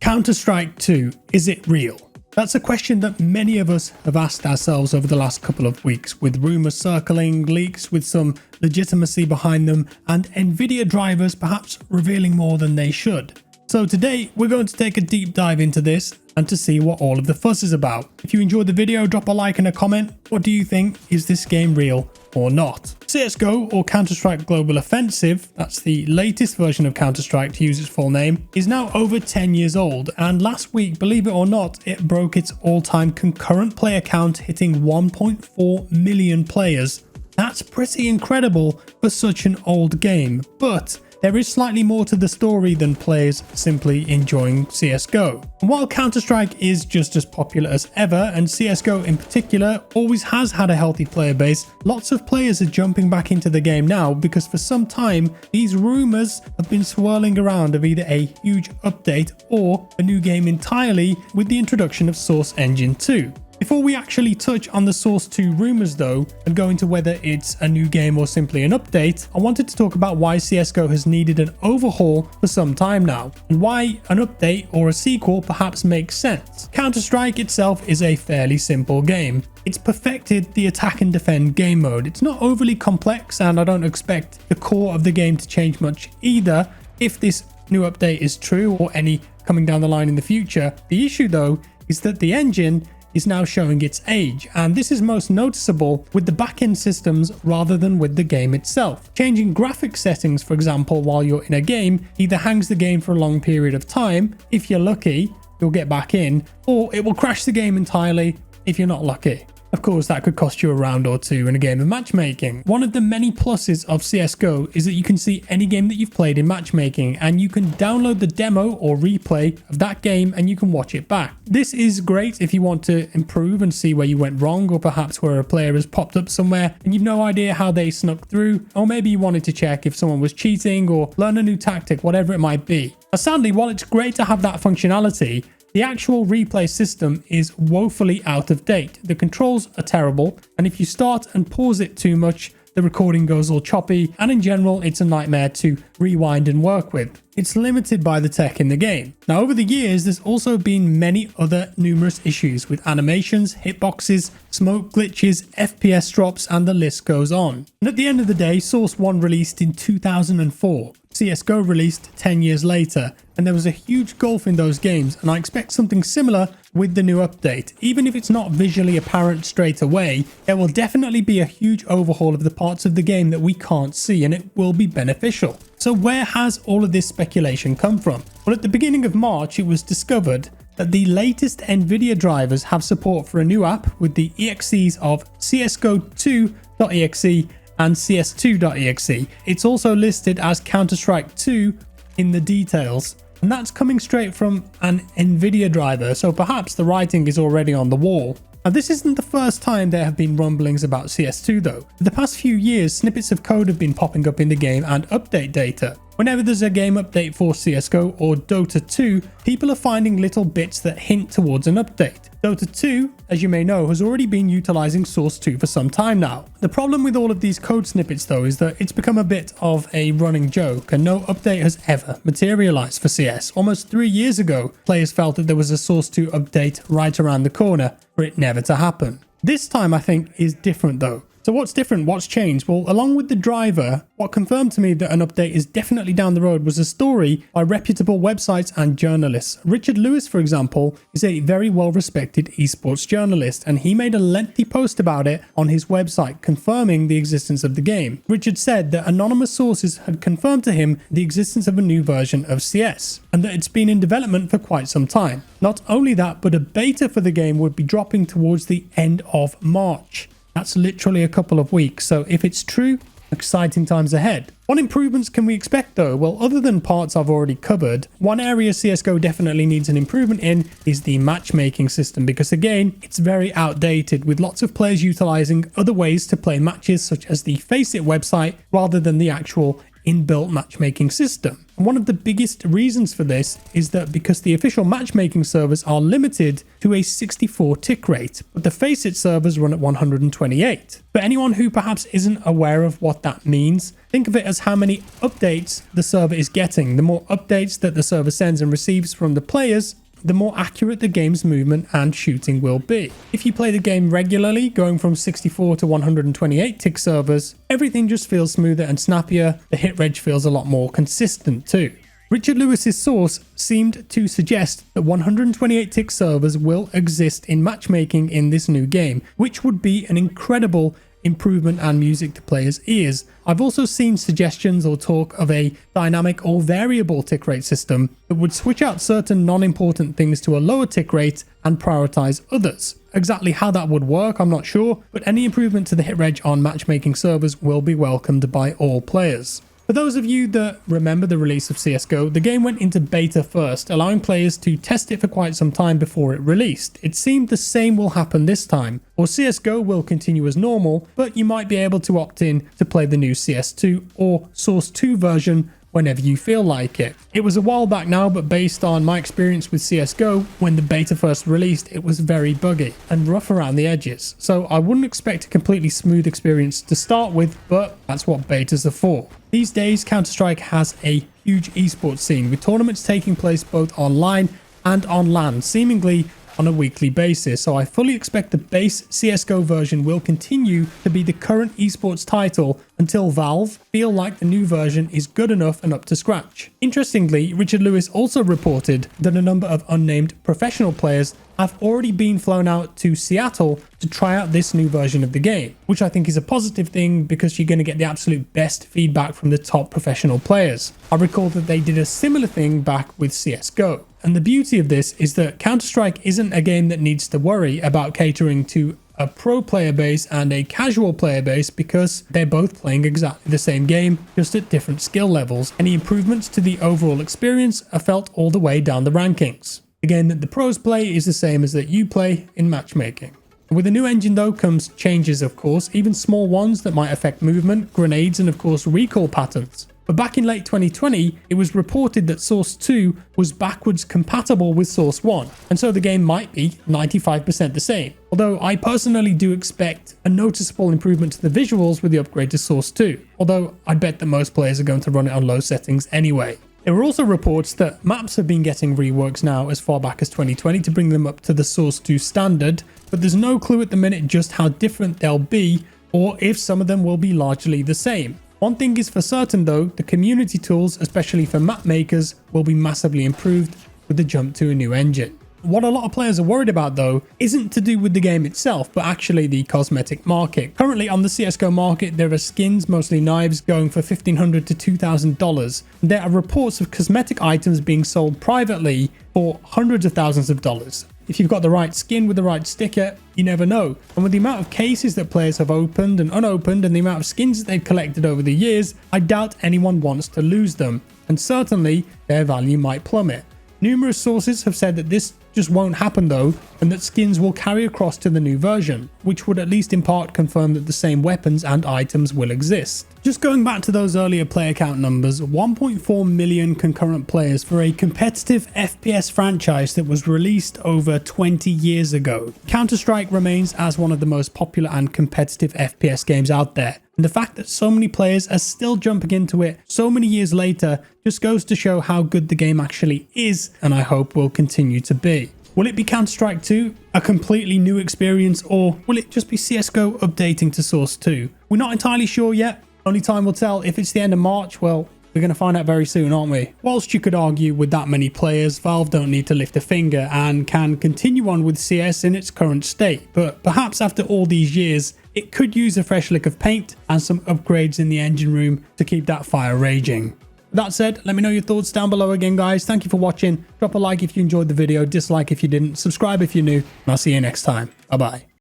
Counter-Strike 2, is it real? That's a question that many of us have asked ourselves over the last couple of weeks, with rumours circling, leaks with some legitimacy behind them, and Nvidia drivers perhaps revealing more than they should. So today we're going to take a deep dive into this and to see what all of the fuss is about. If you enjoyed the video, drop a like and a comment. What do you think? Is this game real or not? CSGO, or Counter-Strike Global Offensive, that's the latest version of Counter-Strike to use its full name, is now over 10 years old, and last week, believe it or not, it broke its all-time concurrent player count, hitting 1.4 million players. That's pretty incredible for such an old game, but there is slightly more to the story than players simply enjoying CSGO. And while Counter-Strike is just as popular as ever, and CSGO in particular always has had a healthy player base, lots of players are jumping back into the game now because for some time these rumours have been swirling around of either a huge update or a new game entirely with the introduction of Source Engine 2. Before we actually touch on the Source 2 rumours though, and go into whether it's a new game or simply an update, I wanted to talk about why CSGO has needed an overhaul for some time now, and why an update or a sequel perhaps makes sense. Counter-Strike itself is a fairly simple game. It's perfected the attack and defend game mode. It's not overly complex, and I don't expect the core of the game to change much either if this new update is true or any coming down the line in the future. The issue though is that the engine is now showing its age, and this is most noticeable with the back-end systems rather than with the game itself. Changing graphic settings, for example, while you're in a game either hangs the game for a long period of time. If you're lucky, you'll get back in, or it will crash the game entirely if you're not lucky. Of course, that could cost you a round or two in a game of matchmaking. One of the many pluses of CSGO is that you can see any game that you've played in matchmaking, and you can download the demo or replay of that game and you can watch it back. This is great if you want to improve and see where you went wrong, or perhaps where a player has popped up somewhere and you've no idea how they snuck through, or maybe you wanted to check if someone was cheating or learn a new tactic, whatever it might be. Now, sadly, while it's great to have that functionality, the actual replay system is woefully out of date. The controls are terrible, and if you start and pause it too much, the recording goes all choppy, and in general, it's a nightmare to rewind and work with. It's limited by the tech in the game. Now, over the years, there's also been many other numerous issues with animations, hitboxes, smoke glitches, FPS drops, and the list goes on. And at the end of the day, Source 1 released in 2004. CSGO released 10 years later, and there was a huge gulf in those games, and I expect something similar with the new update. Even if it's not visually apparent straight away, there will definitely be a huge overhaul of the parts of the game that we can't see, and it will be beneficial. So where has all of this speculation come from? Well, at the beginning of March, it was discovered that the latest Nvidia drivers have support for a new app with the exes of CSGO2.exe and CS2.exe. It's also listed as Counter-Strike 2 in the details, and that's coming straight from an Nvidia driver, so perhaps the writing is already on the wall. Now, this isn't the first time there have been rumblings about CS2 though. For the past few years, snippets of code have been popping up in the game and update data. Whenever there's a game update for CSGO or Dota 2, people are finding little bits that hint towards an update. Dota 2, as you may know, has already been utilizing Source 2 for some time now. The problem with all of these code snippets though is that it's become a bit of a running joke, and no update has ever materialized for CS. Almost 3 years ago, players felt that there was a Source 2 update right around the corner for it never to happen. This time I think is different though. So what's different? What's changed? Well, along with the driver, what confirmed to me that an update is definitely down the road was a story by reputable websites and journalists. Richard Lewis, for example, is a very well-respected esports journalist, and he made a lengthy post about it on his website confirming the existence of the game. Richard said that anonymous sources had confirmed to him the existence of a new version of CS, and that it's been in development for quite some time. Not only that, but a beta for the game would be dropping towards the end of March. That's literally a couple of weeks, so if it's true, exciting times ahead. What improvements can we expect though? Well, other than parts I've already covered, one area CSGO definitely needs an improvement in is the matchmaking system, because again, it's very outdated, with lots of players utilizing other ways to play matches such as the Faceit website rather than the actual inbuilt matchmaking system. And one of the biggest reasons for this is that because the official matchmaking servers are limited to a 64 tick rate, but the Faceit servers run at 128. For anyone who perhaps isn't aware of what that means, think of it as how many updates the server is getting. The more updates that the server sends and receives from the players, the more accurate the game's movement and shooting will be. If you play the game regularly, going from 64 to 128 tick servers, everything just feels smoother and snappier. The hit reg feels a lot more consistent too. Richard Lewis's source seemed to suggest that 128 tick servers will exist in matchmaking in this new game, which would be an incredible improvement and music to players' ears. I've also seen suggestions or talk of a dynamic or variable tick rate system that would switch out certain non-important things to a lower tick rate and prioritize others. Exactly how that would work, I'm not sure, but any improvement to the hit reg on matchmaking servers will be welcomed by all players. For those of you that remember the release of CSGO, the game went into beta first, allowing players to test it for quite some time before it released. It seemed the same will happen this time, or CSGO will continue as normal, but you might be able to opt in to play the new CS2 or Source 2 version whenever you feel like it. It was a while back now, but based on my experience with CSGO, when the beta first released, it was very buggy and rough around the edges. So I wouldn't expect a completely smooth experience to start with, but that's what betas are for. These days, Counter-Strike has a huge esports scene, with tournaments taking place both online and on LAN, seemingly on a weekly basis, so I fully expect the base CSGO version will continue to be the current esports title until Valve feel like the new version is good enough and up to scratch. Interestingly, Richard Lewis also reported that a number of unnamed professional players have already been flown out to Seattle to try out this new version of the game, which I think is a positive thing because you're going to get the absolute best feedback from the top professional players. I recall that they did a similar thing back with CSGO. And the beauty of this is that Counter-Strike isn't a game that needs to worry about catering to a pro player base and a casual player base because they're both playing exactly the same game, just at different skill levels. Any improvements to the overall experience are felt all the way down the rankings. The game that the pros play is the same as that you play in matchmaking. With the new engine though comes changes, of course, even small ones that might affect movement, grenades, and of course recall patterns. But back in late 2020, it was reported that Source 2 was backwards compatible with Source 1, and so the game might be 95% the same. Although I personally do expect a noticeable improvement to the visuals with the upgrade to Source 2, although I bet that most players are going to run it on low settings anyway. There were also reports that maps have been getting reworks now as far back as 2020 to bring them up to the Source 2 standard, but there's no clue at the minute just how different they'll be or if some of them will be largely the same. One thing is for certain though, the community tools, especially for map makers, will be massively improved with the jump to a new engine. What a lot of players are worried about though isn't to do with the game itself, but actually the cosmetic market. Currently on the CSGO market, there are skins, mostly knives, going for $1,500 to $2,000. There are reports of cosmetic items being sold privately for hundreds of thousands of dollars. If you've got the right skin with the right sticker, you never know. And with the amount of cases that players have opened and unopened and the amount of skins that they've collected over the years, I doubt anyone wants to lose them. And certainly their value might plummet. Numerous sources have said that this just won't happen though, and that skins will carry across to the new version, which would at least in part confirm that the same weapons and items will exist. Just going back to those earlier player count numbers, 1.4 million concurrent players for a competitive FPS franchise that was released over 20 years ago. Counter-Strike remains as one of the most popular and competitive FPS games out there. And the fact that so many players are still jumping into it so many years later just goes to show how good the game actually is, and I hope will continue to be. Will it be Counter-Strike 2, a completely new experience, or will it just be CSGO updating to Source 2? We're not entirely sure yet. Only time will tell. If it's the end of March, well, we're going to find out very soon, aren't we? Whilst you could argue with that many players, Valve don't need to lift a finger and can continue on with CS in its current state. But perhaps after all these years, it could use a fresh lick of paint and some upgrades in the engine room to keep that fire raging. That said, let me know your thoughts down below again, guys. Thank you for watching. Drop a like if you enjoyed the video, dislike if you didn't, subscribe if you're new, and I'll see you next time. Bye-bye.